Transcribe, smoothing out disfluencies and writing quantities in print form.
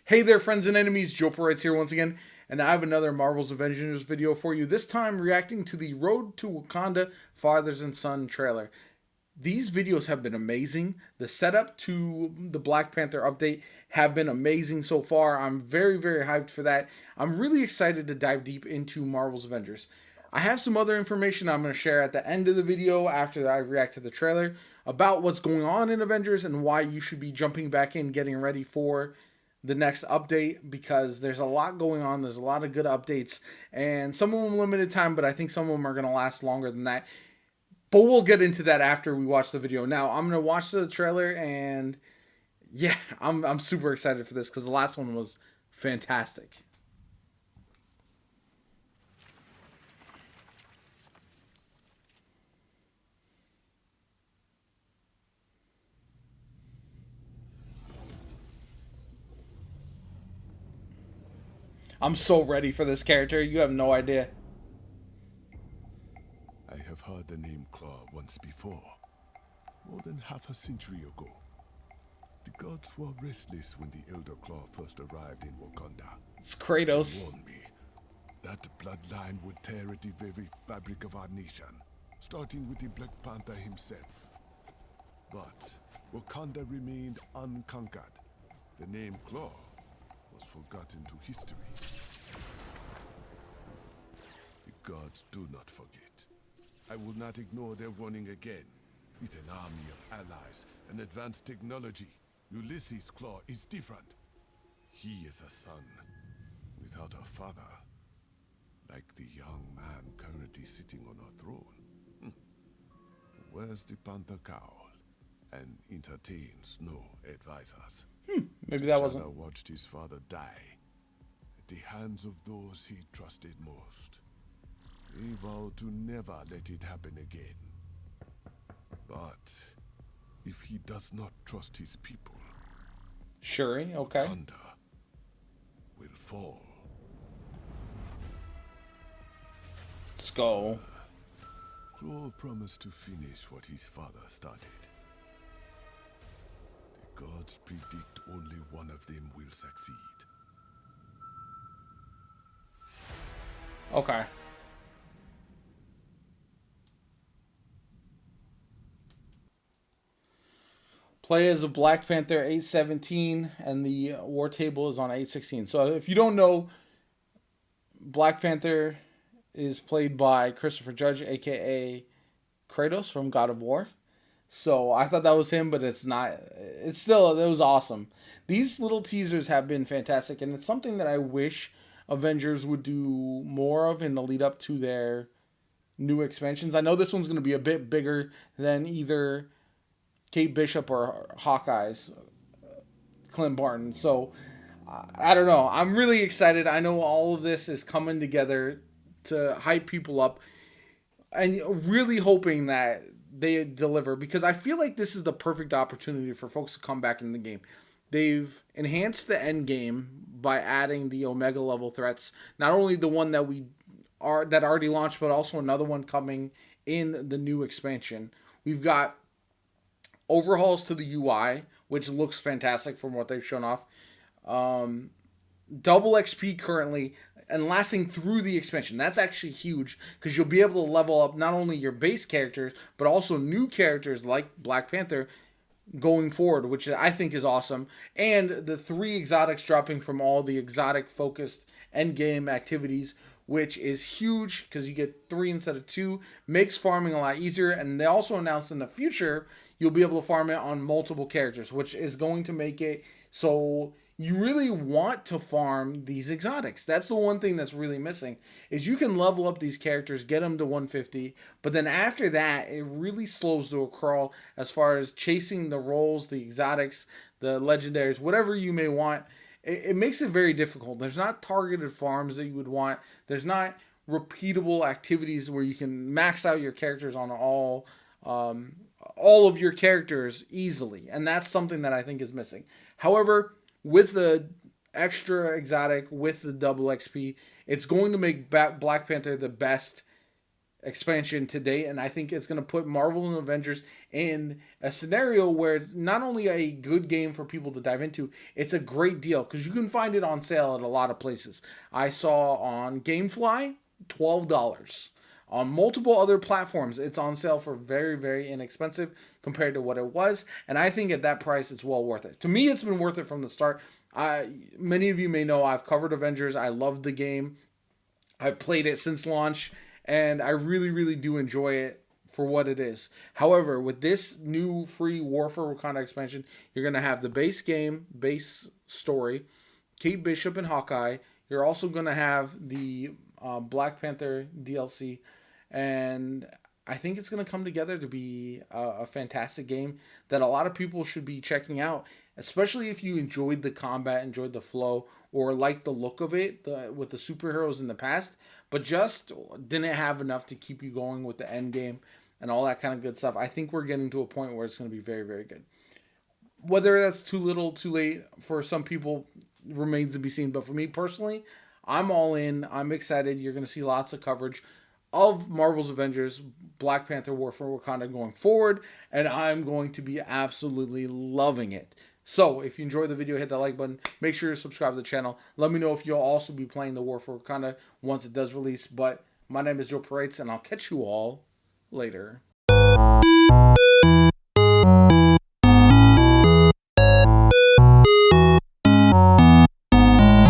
Hey there, friends and enemies. JoPaWrites here once again, and I have another Marvel's Avengers video for you. This time, reacting to the Road to Wakanda Fathers and Son trailer. These videos have been amazing. The setup to the Black Panther update have been amazing so far. I'm very, very hyped for that. I'm really excited to dive deep into Marvel's Avengers. I have some other information I'm going to share at the end of the video after I react to the trailer about what's going on in Avengers and why you should be jumping back in, getting ready for the next update, because there's a lot going on. There's a lot of good updates, and some of them limited time, but I think some of them are going to last longer than that. But we'll get into that after we watch the video. Now, I'm going to watch the trailer, and yeah, I'm super excited for this because the last one was fantastic. I'm so ready for this character. You have no idea. I have heard the name Claw once before, more than half a century ago. The gods were restless when the Elder Claw first arrived in Wakanda. It's They Kratos. warned me that bloodline would tear at the very fabric of our nation, starting with the Black Panther himself. But Wakanda remained unconquered. The name Claw was forgotten to history. The gods do not forget. I will not ignore their warning again. With an army of allies and advanced technology, Ulysses' Claw is different. He is a son without a father, like the young man currently sitting on our throne. Wears the panther cowl and entertains no advisors. Maybe that wasn't. T'Challa watched his father die at the hands of those he trusted most. He vowed to never let it happen again. But if he does not trust his people, Shuri, okay. Wakanda will fall. Let's go. Claw promised to finish what his father started. The gods predict only one of them will succeed. Okay. Play as a Black Panther 817, and the war table is on 816. So if you don't know, Black Panther is played by Christopher Judge, aka Kratos from God of War. So I thought that was him, but it's not. It's still, it was awesome. These little teasers have been fantastic, and it's something that I wish Avengers would do more of in the lead up to their new expansions. I know this one's going to be a bit bigger than either Kate Bishop or Hawkeye's Clint Barton. So I don't know. I'm really excited. I know all of this is coming together to hype people up, and really hoping that they deliver, because I feel like this is the perfect opportunity for folks to come back in the game. They've enhanced the end game by adding the Omega level threats. Not only the one that that already launched, but also another one coming in the new expansion. We've got overhauls to the UI, which looks fantastic from what they've shown off. Double XP currently and lasting through the expansion. That's actually huge, because you'll be able to level up not only your base characters, but also new characters like Black Panther going forward, which I think is awesome. And the 3 exotics dropping from all the exotic focused end game activities, which is huge because you get 3 instead of 2, makes farming a lot easier. And they also announced in the future you'll be able to farm it on multiple characters, which is going to make it so you really want to farm these exotics. That's the one thing that's really missing, is you can level up these characters, get them to 150, but then after that, it really slows to a crawl as far as chasing the roles, the exotics, the legendaries, whatever you may want. It makes it very difficult. There's not targeted farms that you would want. There's not repeatable activities where you can max out your characters on all of your characters easily, and that's something that I think is missing. However, with the extra exotic, with the double XP, it's going to make Black Panther the best expansion to date, and I think it's going to put Marvel and Avengers in a scenario where it's not only a good game for people to dive into, it's a great deal because you can find it on sale at a lot of places. I saw on GameFly $12. On multiple other platforms, it's on sale for very, very inexpensive compared to what it was, and I think at that price, it's well worth it. To me, it's been worth it from the start. Many of you may know I've covered Avengers. I love the game. I've played it since launch, and I really, really do enjoy it for what it is. However, with this new free War for Wakanda expansion, you're going to have the base game, base story, Kate Bishop and Hawkeye. You're also going to have the Black Panther DLC, and I think it's going to come together to be a fantastic game that a lot of people should be checking out, especially if you enjoyed the combat, enjoyed the flow, or liked the look of it with the superheroes in the past, but just didn't have enough to keep you going with the end game and all that kind of good stuff. I think we're getting to a point where it's going to be very, very good. Whether that's too little, too late for some people remains to be seen. But for me personally, I'm all in. I'm excited. You're going to see lots of coverage of Marvel's Avengers, Black Panther War for Wakanda going forward, and I'm going to be absolutely loving it. So, if you enjoyed the video, hit that like button. Make sure you subscribe to the channel. Let me know if you'll also be playing the War for Wakanda once it does release. But my name is JoPaWrites, and I'll catch you all later.